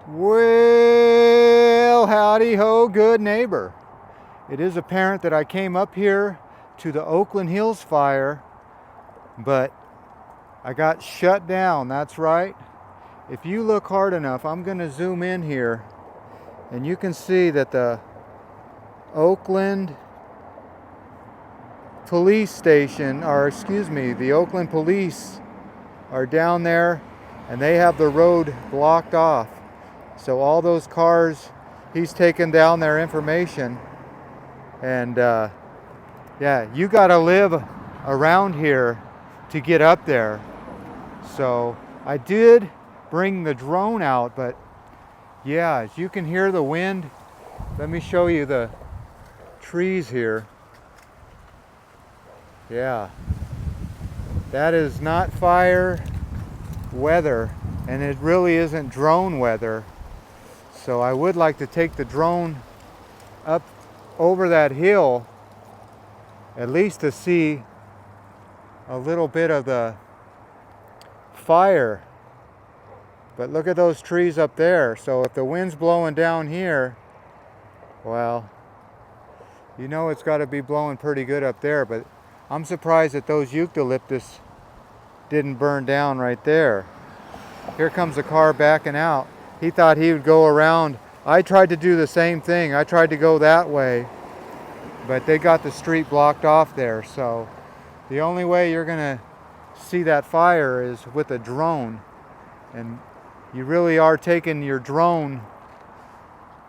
Well, howdy ho, good neighbor. It is apparent that I came up here to the Oakland Hills fire, but I got shut down, that's right. If you look hard enough, I'm going to zoom in here, and you can see that the Oakland police station, or excuse me, the Oakland police are down there, and they have the road blocked off. So all those cars, he's taken down their information. And yeah, you gotta live around here to get up there. So I did bring the drone out, but yeah, as you can hear the wind, let me show you the trees here. Yeah, that is not fire weather, and it really isn't drone weather. So I would like to take the drone up over that hill, at least to see a little bit of the fire. But look at those trees up there. So if the wind's blowing down here, well, you know it's got to be blowing pretty good up there. But I'm surprised that those eucalyptus didn't burn down right there. Here comes a car backing out. He thought he would go around. I tried to do the same thing. I tried to go that way, but they got the street blocked off there. So the only way you're gonna see that fire is with a drone. And you really are taking your drone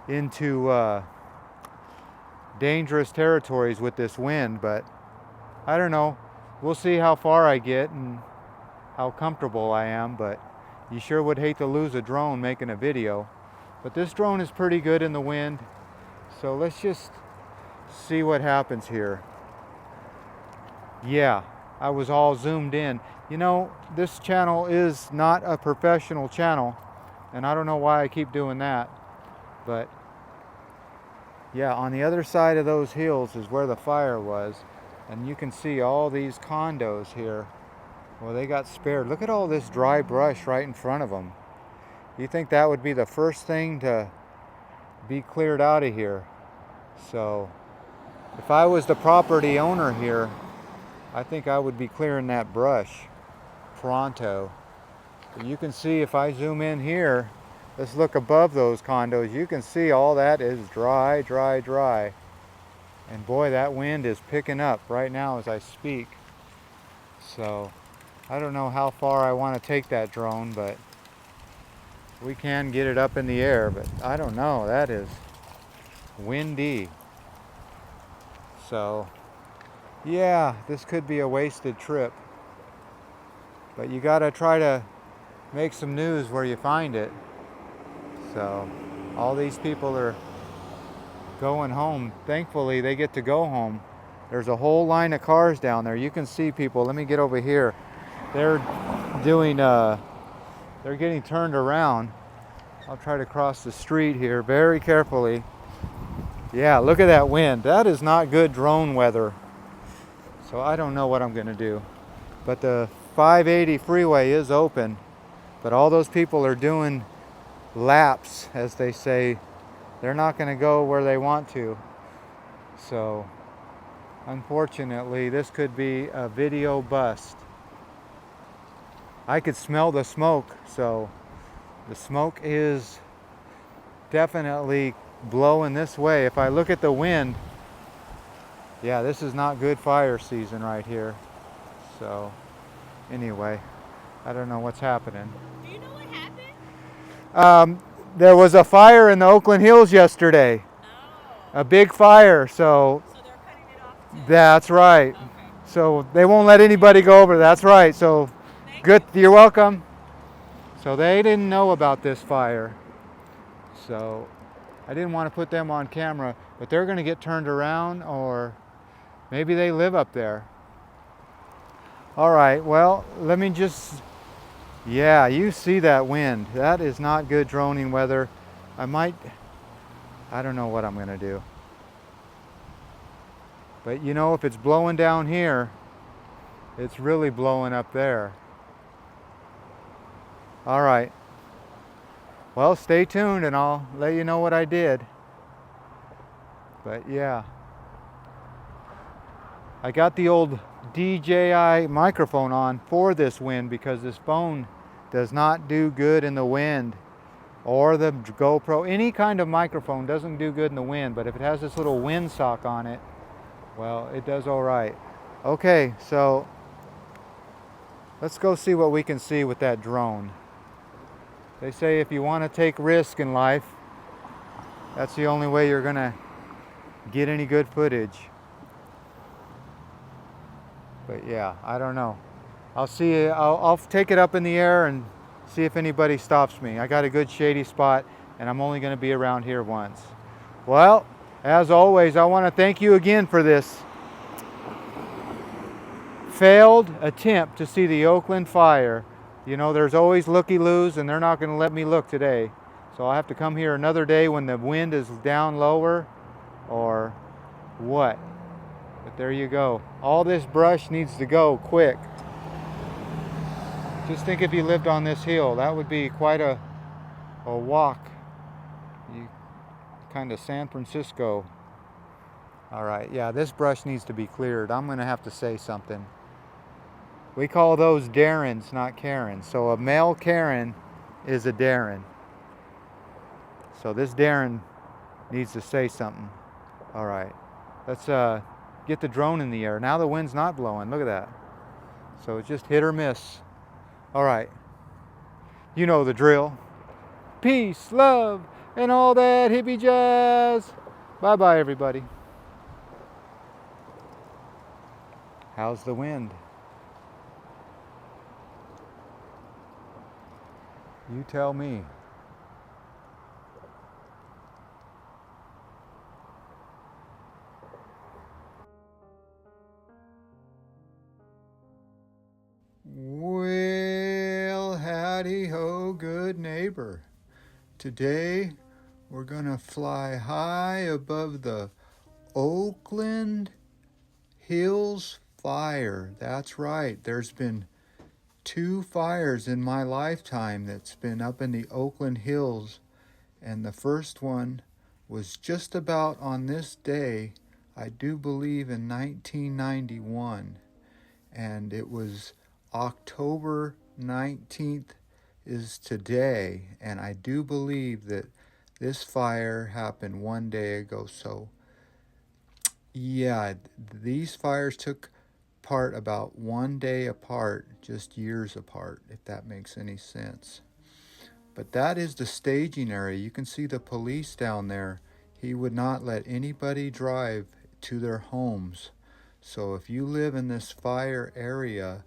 into dangerous territories with this wind, but I don't know. We'll see how far I get and how comfortable I am, but you sure would hate to lose a drone making a video. But this drone is pretty good in the wind, so let's just see what happens here. Yeah, I was all zoomed in. You know, this channel is not a professional channel, and I don't know why I keep doing that, but yeah, on the other side of those hills is where the fire was, and you can see all these condos here. Well, they got spared. Look at all this dry brush right in front of them. You think that would be the first thing to be cleared out of here? So if I was the property owner here, I think I would be clearing that brush pronto. But you can see if I zoom in here, let's look above those condos. You can see all that is dry, dry, dry. And boy, that wind is picking up right now as I speak. So I don't know how far I want to take that drone, but we can get it up in the air, but I don't know. That is windy. So yeah, this could be a wasted trip, but you got to try to make some news where you find it. So all these people are going home. Thankfully, they get to go home. There's a whole line of cars down there. You can see people. Let me get over here. They're doing, they're getting turned around. I'll try to cross the street here very carefully. Yeah, look at that wind. That is not good drone weather. So I don't know what I'm going to do. But the 580 freeway is open. But all those people are doing laps, as they say. They're not going to go where they want to. So unfortunately, this could be a video bust. I could smell the smoke, so the smoke is definitely blowing this way. If I look at the wind, yeah, this is not good fire season right here. So anyway, I don't know what's happening. Do you know what happened? There was a fire in the Oakland Hills yesterday. Oh. A big fire, so So they're cutting it off too. that's right. Okay. So they won't let anybody go over. That's right. So Thank good. you. You're welcome. So they didn't know about this fire. So I didn't want to put them on camera, but they're going to get turned around, or maybe they live up there. All right. Well, let me just, yeah, you see that wind. That is not good droning weather. I don't know what I'm going to do. But you know, if it's blowing down here, it's really blowing up there. All right. Well, stay tuned and I'll let you know what I did. But yeah, I got the old DJI microphone on for this wind because this phone does not do good in the wind, or the GoPro. Any kind of microphone doesn't do good in the wind, but if it has this little windsock on it, well, it does all right. Okay, so let's go see what we can see with that drone. They say if you want to take risk in life, that's the only way you're gonna get any good footage. But yeah, I don't know. I'll see. I'll take it up in the air and see if anybody stops me. I got a good shady spot, and I'm only going to be around here once. Well, as always, I want to thank you again for this failed attempt to see the Oakland fire. You know, there's always looky-loos, and they're not going to let me look today. So I'll have to come here another day when the wind is down lower, or what. But there you go. All this brush needs to go quick. Just think if you lived on this hill, that would be quite a walk. You kind of San Francisco. All right, yeah, this brush needs to be cleared. I'm gonna have to say something. We call those Darrens, not Karens. So a male Karen is a Darren. So this Darren needs to say something. All right, let's get the drone in the air. Now the wind's not blowing, look at that. So it's just hit or miss. All right, you know the drill. Peace, love, and all that hippie jazz. Bye-bye, everybody. How's the wind? You tell me. Well, howdy ho, good neighbor. Today we're gonna fly high above the Oakland Hills fire. That's right, there's been 2 fires in my lifetime that's been up in the Oakland Hills, and the first one was just about on this day, I do believe in 1991, and it was October 19th is today, and I do believe that this fire happened one day ago. So yeah, these fires took part about one day apart, just years apart, if that makes any sense. But that is the staging area. You can see the police down there. He would not let anybody drive to their homes. So if you live in this fire area,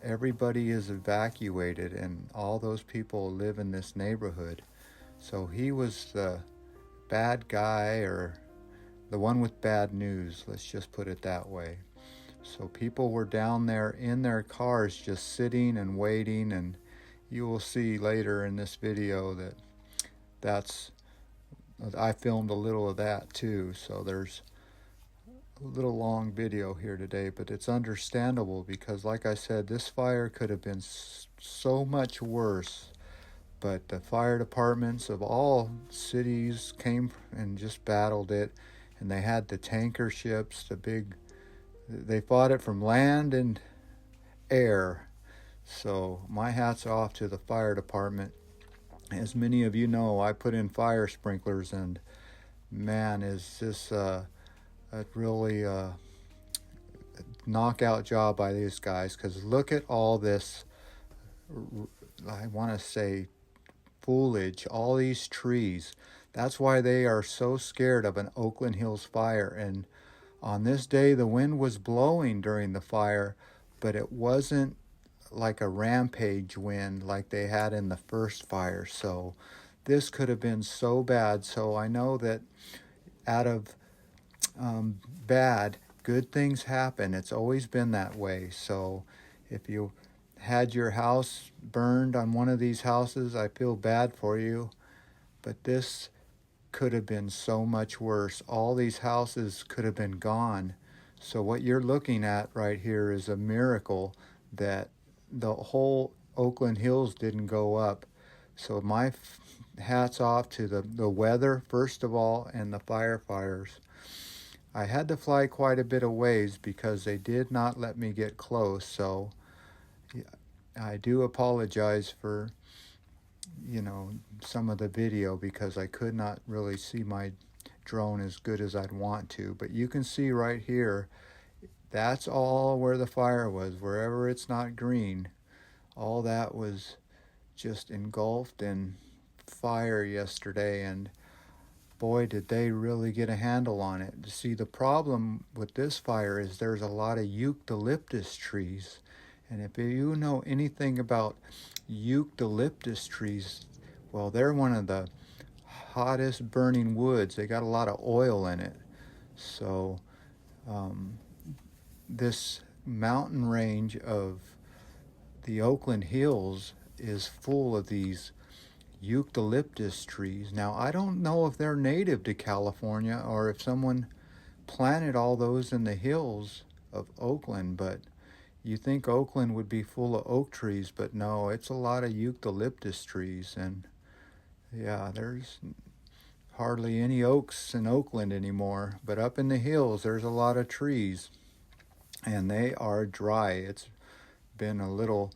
everybody is evacuated, and all those people live in this neighborhood. So he was the bad guy, or the one with bad news, let's just put it that way. So people were down there in their cars just sitting and waiting, and you will see later in this video that I filmed a little of that too. So there's a little long video here today, but it's understandable because, like I said, this fire could have been so much worse. But the fire departments of all cities came and just battled it, and they had the tanker ships, they fought it from land and air. So my hat's off to the fire department. As many of you know, I put in fire sprinklers, and man, is this a really knockout job by these guys, because look at all this, I want to say, foliage, all these trees. That's why they are so scared of an Oakland Hills fire. And on this day, the wind was blowing during the fire, but it wasn't like a rampage wind like they had in the first fire. So this could have been so bad. So I know that out of bad, good things happen. It's always been that way. So if you had your house burned on one of these houses, I feel bad for you. But this could have been so much worse. All these houses could have been gone. So what you're looking at right here is a miracle that the whole Oakland Hills didn't go up. So hats off to the weather, first of all, and the firefighters. I had to fly quite a bit of ways because they did not let me get close, so I do apologize for, some of the video because I could not really see my drone as good as I'd want to. But you can see right here, that's all where the fire was. Wherever it's not green, all that was just engulfed in fire yesterday, and boy, did they really get a handle on it. See, the problem with this fire is there's a lot of eucalyptus trees. And if you know anything about eucalyptus trees, well, they're one of the hottest burning woods. They got a lot of oil in it. So this mountain range of the Oakland Hills is full of these eucalyptus trees. Now, I don't know if they're native to California or if someone planted all those in the hills of Oakland, but you think Oakland would be full of oak trees, but no, it's a lot of eucalyptus trees. And yeah, there's hardly any oaks in Oakland anymore, but up in the hills there's a lot of trees, and they are dry. It's been a little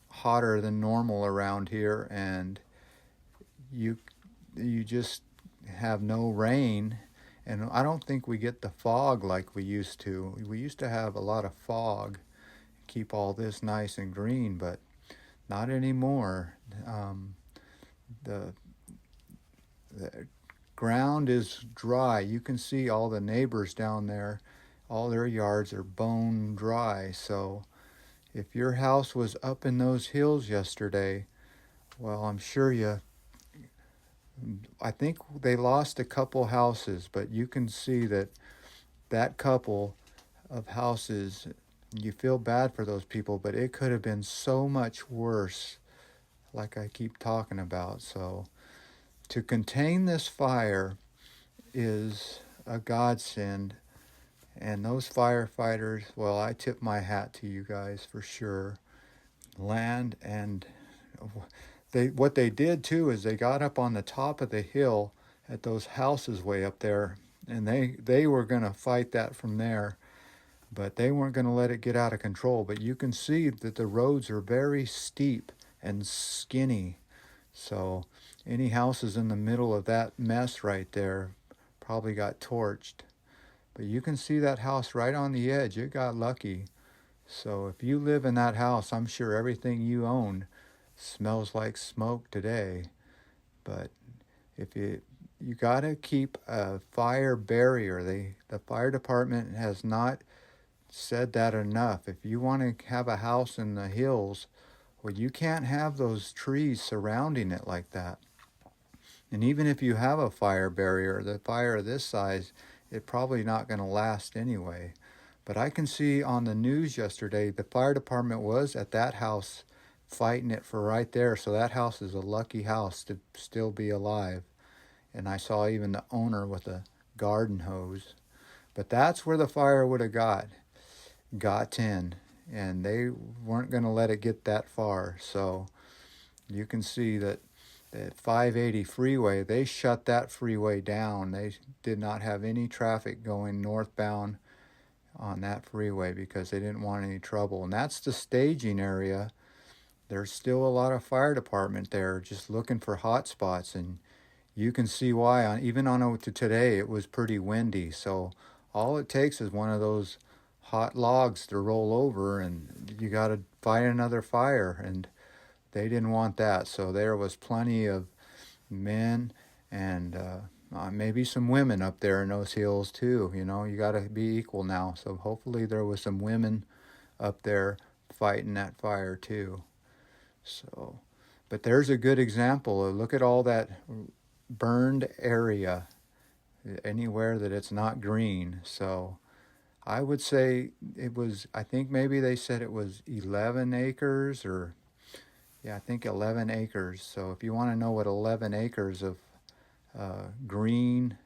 hotter than normal around here, and you just have no rain. And I don't think we get the fog like we used to. We used to have a lot of fog, keep all this nice and green, but not anymore. The ground is dry. You can see all the neighbors down there, all their yards are bone dry. So if your house was up in those hills yesterday, well, I think they lost a couple houses, but you can see that couple of houses, you feel bad for those people, but it could have been so much worse, like I keep talking about. So to contain this fire is a godsend. And those firefighters, well, I tip my hat to you guys for sure. Land and what they did too is they got up on the top of the hill at those houses way up there, and they were going to fight that from there, but they weren't going to let it get out of control. But you can see that the roads are very steep and skinny, so any houses in the middle of that mess right there probably got torched. But you can see that house right on the edge. It got lucky. So if you live in that house, I'm sure everything you own smells like smoke today. But if you got to keep a fire barrier. The fire department has not said that enough. If you want to have a house in the hills, well, you can't have those trees surrounding it like that. And even if you have a fire barrier, the fire of this size, it's probably not going to last anyway. But I can see on the news yesterday, the fire department was at that house fighting it for right there. So that house is a lucky house to still be alive. And I saw even the owner with a garden hose. But that's where the fire would have gotten. And they weren't going to let it get that far. So you can see that the 580 freeway, they shut that freeway down. They did not have any traffic going northbound on that freeway because they didn't want any trouble. And that's the staging area. There's still a lot of fire department there just looking for hot spots, and you can see why. Even on today, it was pretty windy. So all it takes is one of those hot logs to roll over, and you got to fight another fire. And they didn't want that. So there was plenty of men and maybe some women up there in those hills too. You got to be equal now. So hopefully there was some women up there fighting that fire too. So, but there's a good example. Look at all that burned area, anywhere that it's not green. So I would say I think maybe they said it was 11 acres or, yeah, I think 11 acres. So if you want to know what 11 acres of green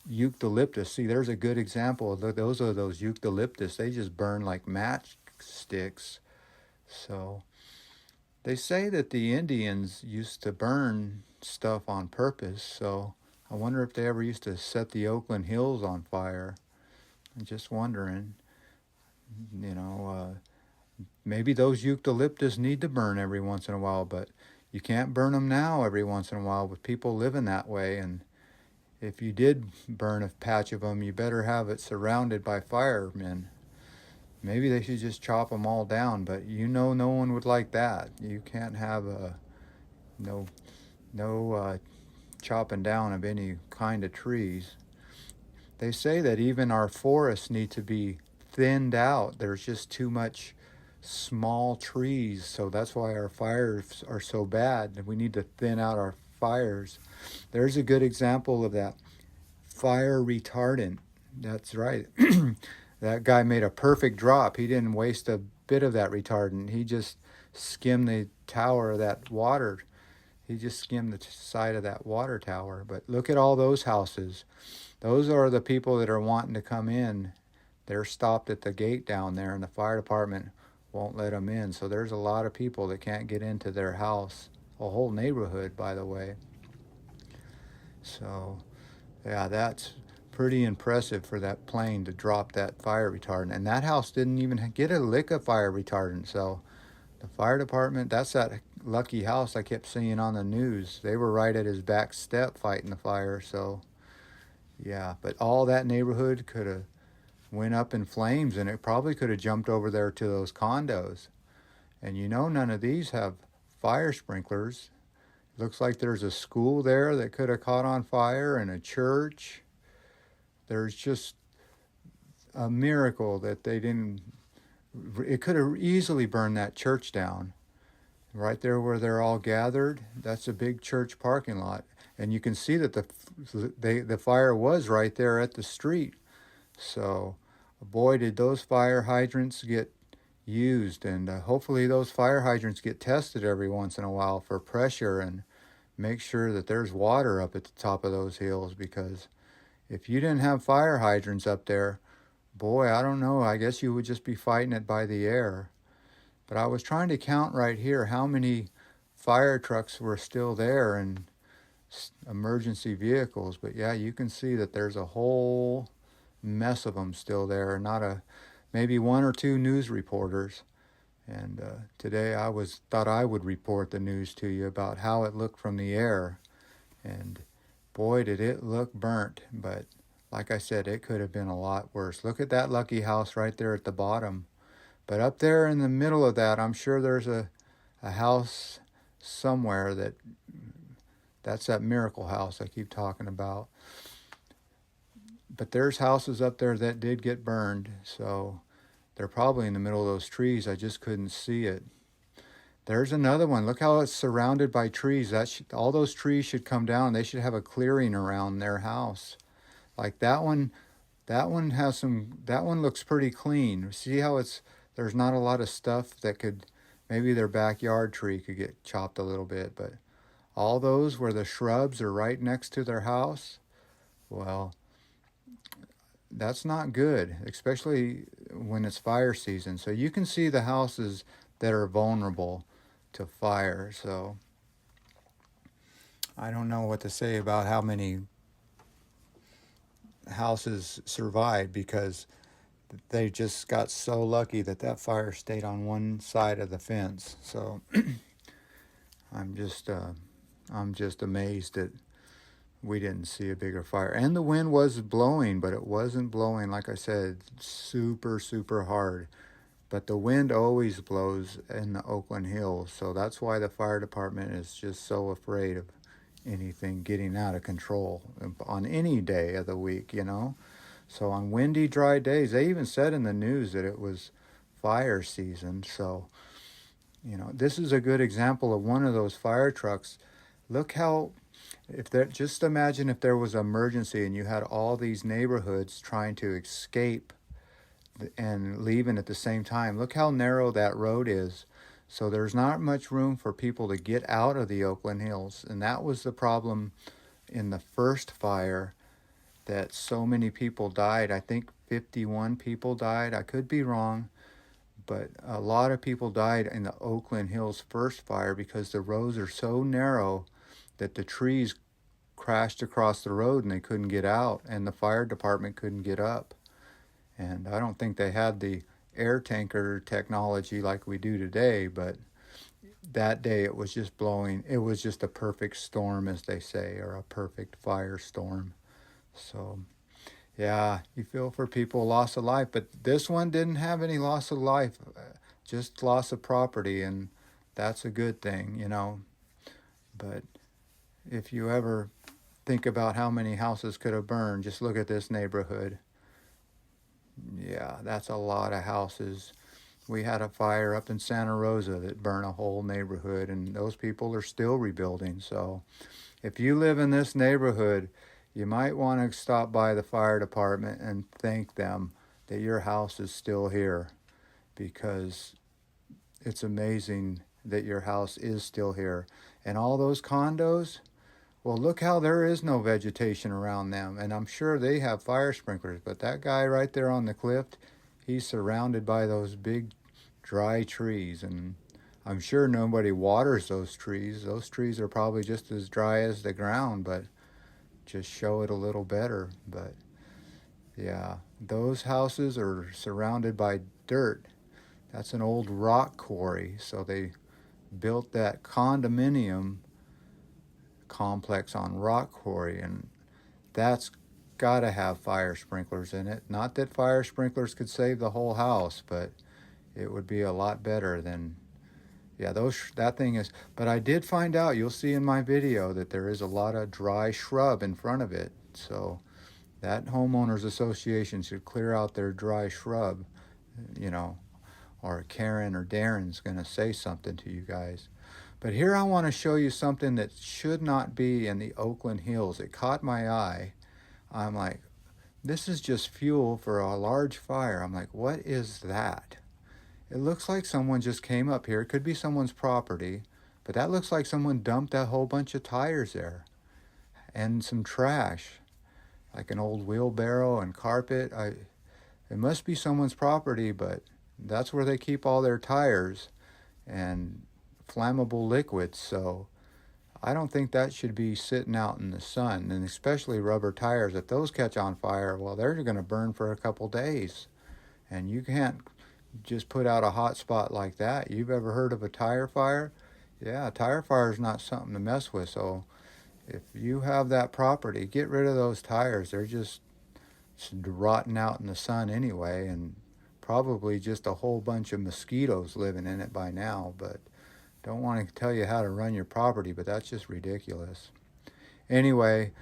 eucalyptus, see, there's a good example. Those are those eucalyptus. They just burn like matchsticks. So They say that the Indians used to burn stuff on purpose, so I wonder if they ever used to set the Oakland Hills on fire. I'm just wondering, you know, maybe those eucalyptus need to burn every once in a while, but you can't burn them now every once in a while with people living that way. And if you did burn a patch of them, you better have it surrounded by firemen. Maybe they should just chop them all down, but no one would like that. You can't have no chopping down of any kind of trees. They say that even our forests need to be thinned out. There's just too much small trees, so that's why our fires are so bad. We need to thin out our fires. There's a good example of that. Fire retardant. That's right. That guy made a perfect drop. He didn't waste a bit of that retardant. He just skimmed the tower of that water. He just skimmed the side of that water tower. But look at all those houses. Those are the people that are wanting to come in. They're stopped at the gate down there, and the fire department won't let them in. So there's a lot of people that can't get into their house. A whole neighborhood, by the way. So, yeah, that's pretty impressive for that plane to drop that fire retardant. And that house didn't even get a lick of fire retardant. So the fire department, that's that lucky house I kept seeing on the news. They were right at his back step fighting the fire. So, yeah, but all that neighborhood could have went up in flames, and it probably could have jumped over there to those condos. And none of these have fire sprinklers. Looks like there's a school there that could have caught on fire, and a church. There's just a miracle that they didn't. It could have easily burned that church down. Right there where they're all gathered, that's a big church parking lot. And you can see that the fire was right there at the street. So, boy, did those fire hydrants get used. And hopefully those fire hydrants get tested every once in a while for pressure, and make sure that there's water up at the top of those hills, because if you didn't have fire hydrants up there, boy, I don't know, I guess you would just be fighting it by the air. But I was trying to count right here how many fire trucks were still there and emergency vehicles. But yeah, you can see that there's a whole mess of them still there, maybe one or two news reporters. And today thought I would report the news to you about how it looked from the air. And boy, did it look burnt. But like I said, it could have been a lot worse. Look at that lucky house right there at the bottom. But up there in the middle of that, I'm sure there's a house somewhere that's that miracle house I keep talking about. But there's houses up there that did get burned, so they're probably in the middle of those trees. I just couldn't see it. There's another one. Look how it's surrounded by trees. All those trees should come down. They should have a clearing around their house. Like that one looks pretty clean. See how there's not a lot of stuff that maybe their backyard tree could get chopped a little bit, but all those where the shrubs are right next to their house, well, that's not good, especially when it's fire season. So you can see the houses that are vulnerable to fire. So I don't know what to say about how many houses survived, because they just got so lucky that fire stayed on one side of the fence. So I'm just amazed that we didn't see a bigger fire. And the wind was blowing, but it wasn't blowing, like I said, super, super hard. But the wind always blows in the Oakland Hills, so that's why the fire department is just so afraid of anything getting out of control on any day of the week, So on windy, dry days, they even said in the news that it was fire season. So, this is a good example of one of those fire trucks. Look how, just imagine if there was an emergency and you had all these neighborhoods trying to escape and leaving at the same time. Look how narrow that road is. So there's not much room for people to get out of the Oakland Hills. And that was the problem in the first fire, that so many people died. I think 51 people died. I could be wrong. But a lot of people died in the Oakland Hills first fire because the roads are so narrow that the trees crashed across the road and they couldn't get out, and the fire department couldn't get up. And I don't think they had the air tanker technology like we do today, but that day it was just blowing. It was just a perfect storm, as they say, or a perfect firestorm. So, yeah, you feel for people loss of life, but this one didn't have any loss of life, just loss of property, and that's a good thing, you know. But if you ever think about how many houses could have burned, just look at this neighborhood. Yeah, that's a lot of houses. We had a fire up in Santa Rosa that burned a whole neighborhood, and those people are still rebuilding. So if you live in this neighborhood, you might want to stop by the fire department and thank them that your house is still here, because it's amazing that your house is still here. And all those condos, well, look how there is no vegetation around them. And I'm sure they have fire sprinklers, but that guy right there on the cliff, he's surrounded by those big dry trees. And I'm sure nobody waters those trees. Those trees are probably just as dry as the ground, but just show it a little better. But yeah, those houses are surrounded by dirt. That's an old rock quarry. So they built that condominium complex on rock quarry, and that's got to have fire sprinklers in it. Not that fire sprinklers could save the whole house, but it would be a lot better than, yeah, that thing is. But I did find out, you'll see in my video, that there is a lot of dry shrub in front of it. So that homeowners association should clear out their dry shrub, you know, or Karen or Darren's going to say something to you guys. But here I want to show you something that should not be in the Oakland Hills. It caught my eye. I'm like, this is just fuel for a large fire. I'm like, what is that? It looks like someone just came up here. It could be someone's property, but that looks like someone dumped a whole bunch of tires there and some trash, like an old wheelbarrow and carpet. It must be someone's property, but that's where they keep all their tires and flammable liquids. So I don't think that should be sitting out in the sun, and especially rubber tires. If those catch on fire, well, they're going to burn for a couple days, and you can't just put out a hot spot like that. You've ever heard of a tire fire? Yeah, a tire fire is not something to mess with. So if you have that property, get rid of those tires. They're just rotting out in the sun anyway, and probably just a whole bunch of mosquitoes living in it by now. But don't want to tell you how to run your property, but that's just ridiculous. Anyway,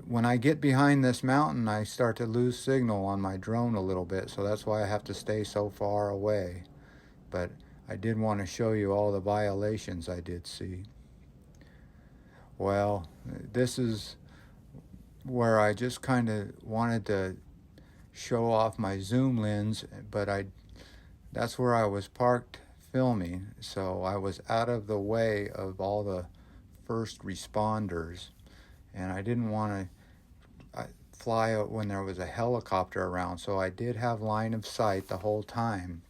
when I get behind this mountain, I start to lose signal on my drone a little bit, so that's why I have to stay so far away. But I did want to show you all the violations I did see. Well, this is where I just kind of wanted to show off my zoom lens, but that's where I was parked filming, so I was out of the way of all the first responders, and I didn't want to fly out when there was a helicopter around, so I did have line of sight the whole time.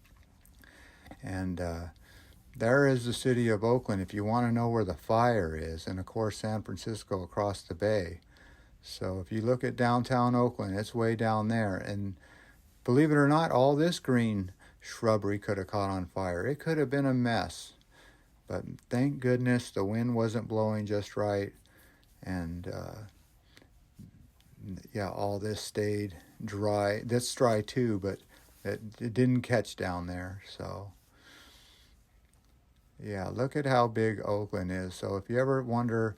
And there is the city of Oakland if you want to know where the fire is, and of course San Francisco across the bay. So if you look at downtown Oakland, it's way down there, and believe it or not, all this green shrubbery could have caught on fire. It could have been a mess, but thank goodness the wind wasn't blowing just right, and yeah, all this stayed dry. That's dry too, but it didn't catch down there. So yeah, look at how big Oakland is. So if you ever wonder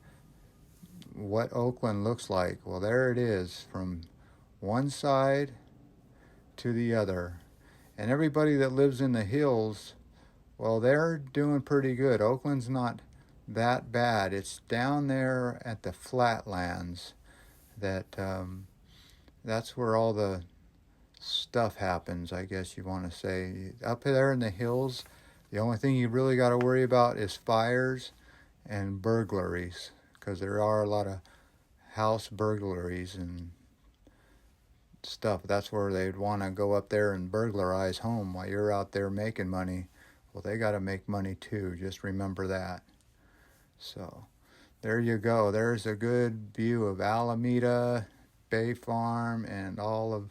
what Oakland looks like, well, there it is from one side to the other. And everybody that lives in the hills, well, they're doing pretty good. Oakland's not that bad. It's down there at the flatlands that's where all the stuff happens, I guess you want to say. Up there in the hills, the only thing you really got to worry about is fires and burglaries, because there are a lot of house burglaries, and stuff. That's where they'd want to go up there and burglarize home while you're out there making money. Well, they got to make money too. Just remember that. So there you go. There's a good view of Alameda, Bay Farm, and all of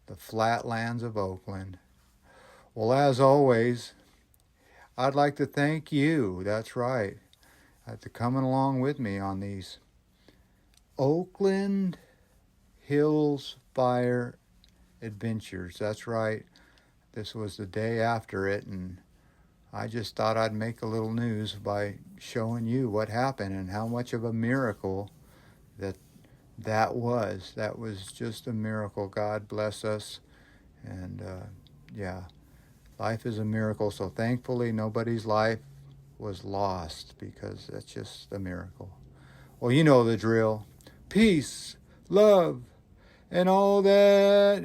the flatlands of Oakland. Well, as always, I'd like to thank you. That's right. For coming along with me on these Oakland Hills fire adventures. That's right. This was the day after it, and I just thought I'd make a little news by showing you what happened and how much of a miracle that was. That was just a miracle. God bless us. And yeah, life is a miracle. So thankfully, nobody's life was lost, because that's just a miracle. Well, you know the drill. Peace, love, and all that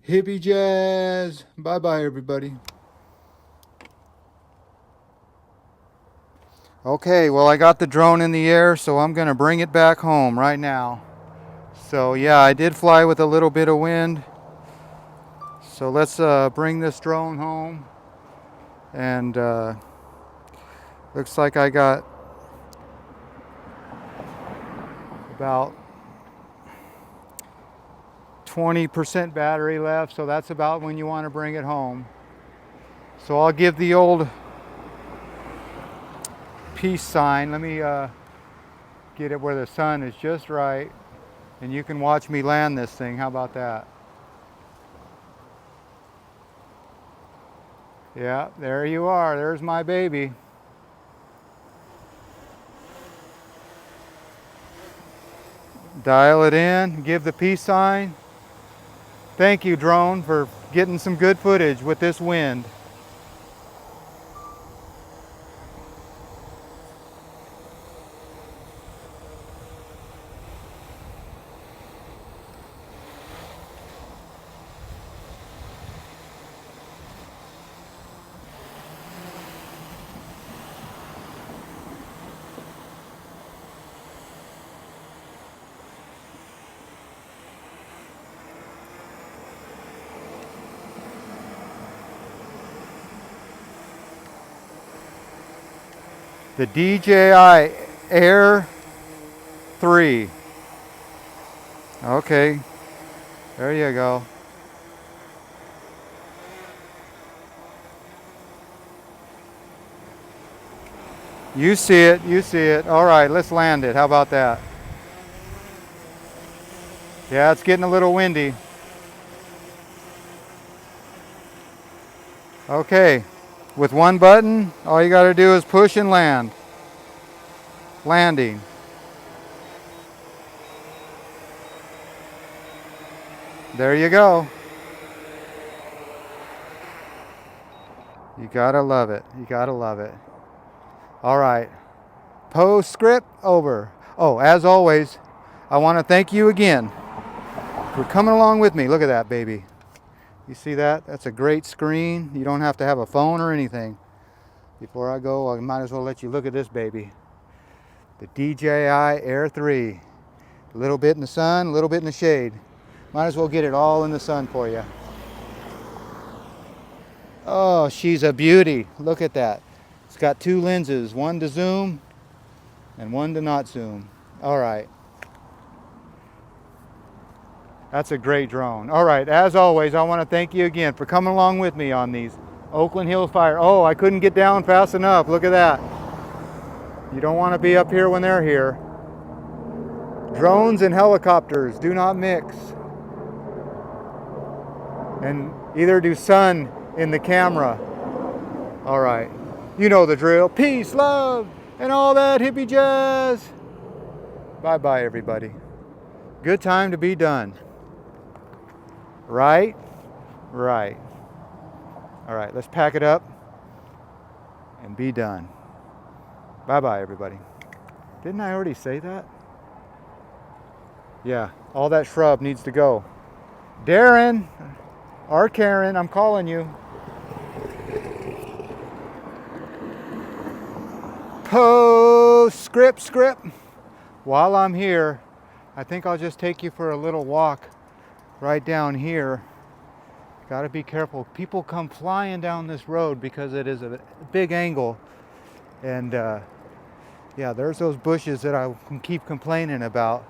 hippie jazz. Bye-bye, everybody. Okay, well, I got the drone in the air, so I'm going to bring it back home right now. So, yeah, I did fly with a little bit of wind. So let's bring this drone home. And looks like I got about 20% battery left, so that's about when you want to bring it home. So I'll give the old peace sign. Let me get it where the sun is just right, and you can watch me land this thing. How about that? Yeah, there you are. There's my baby. Dial it in, give the peace sign. Thank you, drone, for getting some good footage with this wind. The DJI Air 3. Okay, there you go. You see it, you see it. All right, let's land it. How about that? Yeah, it's getting a little windy. Okay, with one button, all you got to do is push and land. Landing. There you go. You gotta love it. You gotta love it. All right. Postscript over. Oh, as always, I want to thank you again for coming along with me. Look at that, baby. You see that? That's a great screen. You don't have to have a phone or anything. Before I go, I might as well let you look at this baby. The DJI Air 3. A little bit in the sun, a little bit in the shade. Might as well get it all in the sun for you. Oh, she's a beauty. Look at that. It's got two lenses, one to zoom and one to not zoom. All right. That's a great drone. All right, as always, I want to thank you again for coming along with me on these Oakland Hills fire. Oh, I couldn't get down fast enough. Look at that. You don't want to be up here when they're here. Drones and helicopters do not mix. And either do sun in the camera. All right. You know the drill. Peace, love, and all that hippie jazz. Bye-bye, everybody. Good time to be done. Right? Right. All right, let's pack it up and be done. Bye-bye, everybody. Didn't I already say that? Yeah, all that shrub needs to go. Darren, or Karen, I'm calling you. Postscript. While I'm here, I think I'll just take you for a little walk right down here. Got to be careful. People come flying down this road because it is a big angle. And yeah, there's those bushes that I can keep complaining about.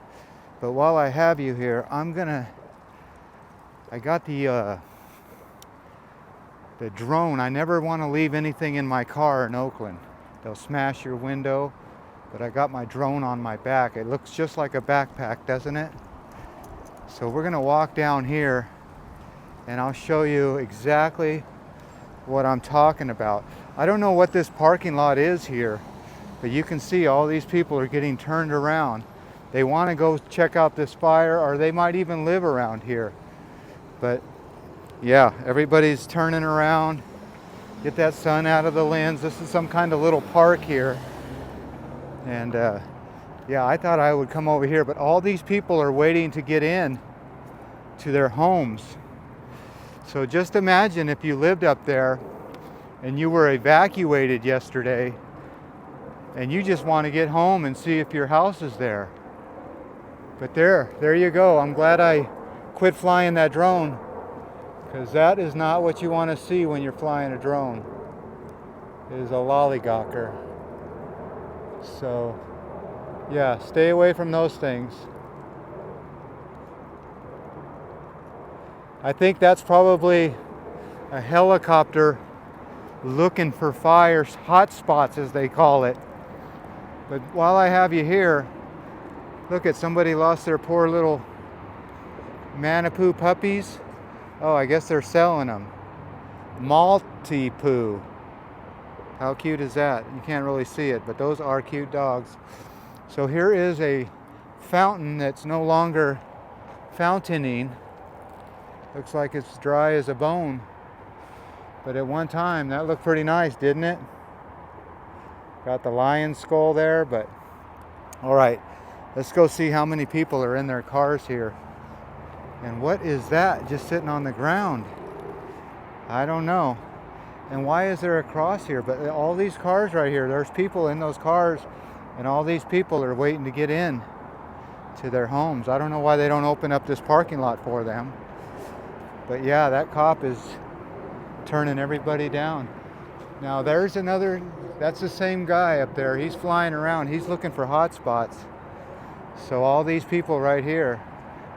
But while I have you here, I got the drone. I never want to leave anything in my car in Oakland. They'll smash your window. But I got my drone on my back. It looks just like a backpack, doesn't it? So we're gonna walk down here and I'll show you exactly what I'm talking about. I don't know what this parking lot is here, but you can see all these people are getting turned around. They want to go check out this fire, or they might even live around here. But yeah, everybody's turning around. Get that sun out of the lens. This is some kind of little park here. And yeah, I thought I would come over here, but all these people are waiting to get in to their homes. So just imagine if you lived up there and you were evacuated yesterday and you just want to get home and see if your house is there. But there you go. I'm glad I quit flying that drone, because that is not what you want to see when you're flying a drone. It is a lollygawker. So yeah, stay away from those things. I think that's probably a helicopter looking for fire hot spots, as they call it. But while I have you here, look at somebody lost their poor little Manapoo puppies. Oh, I guess they're selling them. Maltipoo. How cute is that? You can't really see it, but those are cute dogs. So here is a fountain that's no longer fountaining. Looks like it's dry as a bone. But at one time, that looked pretty nice, didn't it? Got the lion skull there, but all right, let's go see how many people are in their cars here. And what is that just sitting on the ground? I don't know. And why is there a cross here? But all these cars right here, there's people in those cars, and all these people are waiting to get in to their homes. I don't know why they don't open up this parking lot for them. But yeah, that cop is turning everybody down. Now there's another, that's the same guy up there. He's flying around. He's looking for hot spots. So all these people right here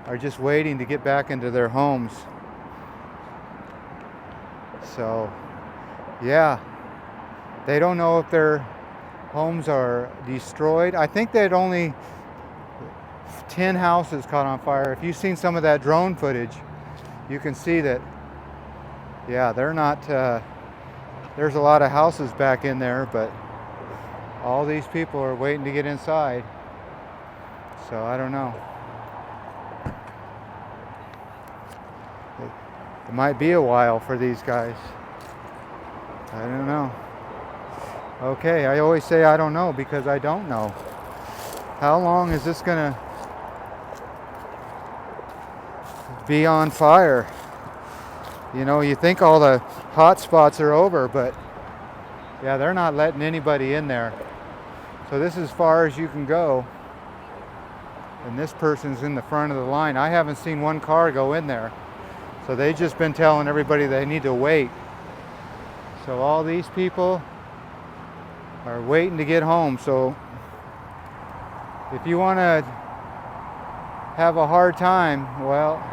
are just waiting to get back into their homes. So yeah, they don't know if their homes are destroyed. I think that only 10 houses caught on fire. If you've seen some of that drone footage, you can see that, yeah, they're not, there's a lot of houses back in there, but all these people are waiting to get inside. So I don't know. It might be a while for these guys. I don't know. Okay, I always say I don't know because I don't know. How long is this gonna be on fire? You know, you think all the hot spots are over, but yeah, they're not letting anybody in there. So this is as far as you can go. And this person's in the front of the line. I haven't seen one car go in there. So they've just been telling everybody they need to wait. So all these people are waiting to get home. So if you want to have a hard time, well,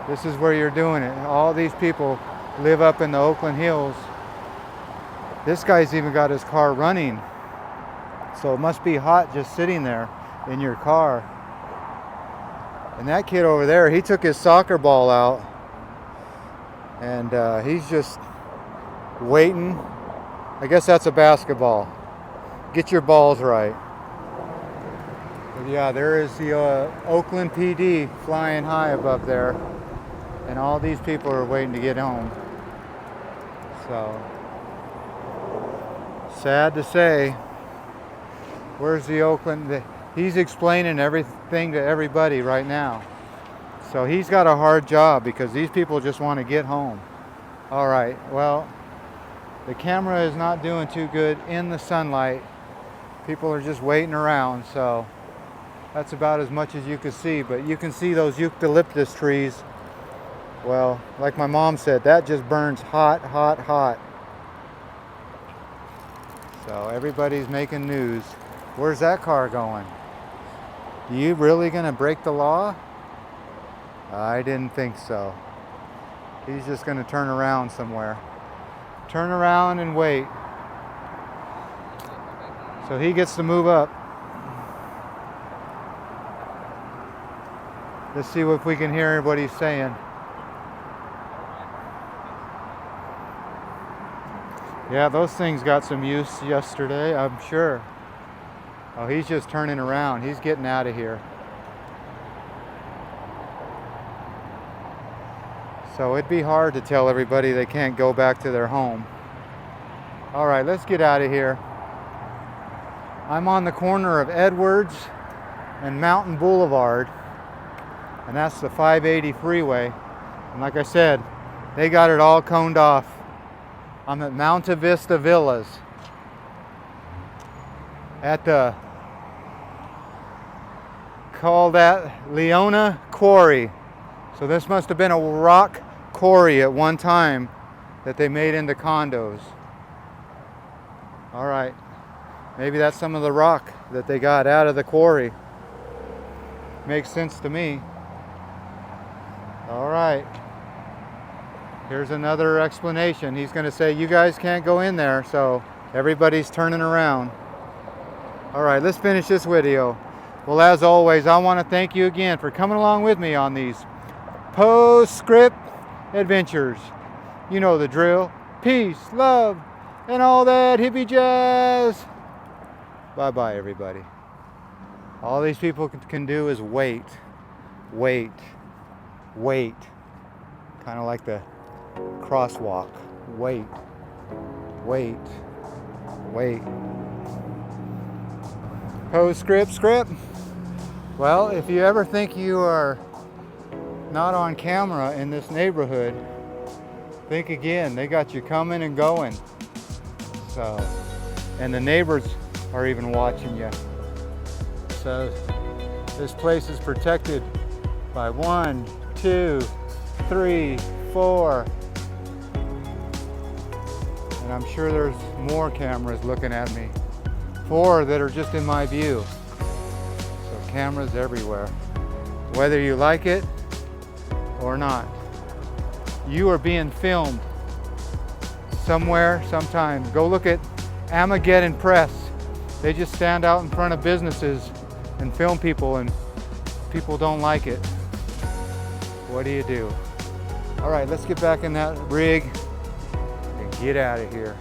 this is where you're doing it. All these people live up in the Oakland Hills. This guy's even got his car running. So it must be hot just sitting there in your car. And that kid over there, he took his soccer ball out. And he's just waiting. I guess that's a basketball. Get your balls right. But yeah, there is the Oakland PD flying high above there. And all these people are waiting to get home. So, sad to say. Where's the Oakland? He's explaining everything to everybody right now. So he's got a hard job because these people just want to get home. All right, well, the camera is not doing too good in the sunlight. People are just waiting around, so That's about as much as you can see, but you can see those eucalyptus trees. Well, like my mom said, that just burns hot, hot, hot. So everybody's making news. Where's that car going? You really gonna break the law? I didn't think so. He's just gonna turn around somewhere. Turn around and wait. So he gets to move up. Let's see if we can hear what he's saying. Yeah, those things got some use yesterday, I'm sure. Oh, he's just turning around. He's getting out of here. So it'd be hard to tell everybody they can't go back to their home. All right, let's get out of here. I'm on the corner of Edwards and Mountain Boulevard, and that's the 580 freeway. And like I said, they got it all coned off. I'm at Monte Vista Villas at the, call that Leona Quarry. So this must have been a rock quarry at one time that they made into condos. All right, maybe that's some of the rock that they got out of the quarry. Makes sense to me. All right. Here's another explanation. He's going to say, you guys can't go in there, so everybody's turning around. All right, let's finish this video. Well, as always, I want to thank you again for coming along with me on these postscript adventures. You know the drill. Peace, love, and all that hippie jazz. Bye-bye, everybody. All these people can do is wait, wait, wait. Kind of like the crosswalk. Wait, wait, wait. Postscript, script. Well, if you ever think you are not on camera in this neighborhood, think again. They got you coming and going. So, and the neighbors are even watching you. So this place is protected by 1, 2, 3, 4. And I'm sure there's more cameras looking at me. 4 that are just in my view. So cameras everywhere. Whether you like it or not, you are being filmed somewhere, sometime. Go look at Armageddon Press. They just stand out in front of businesses and film people, and people don't like it. What do you do? All right, let's get back in that rig and get out of here.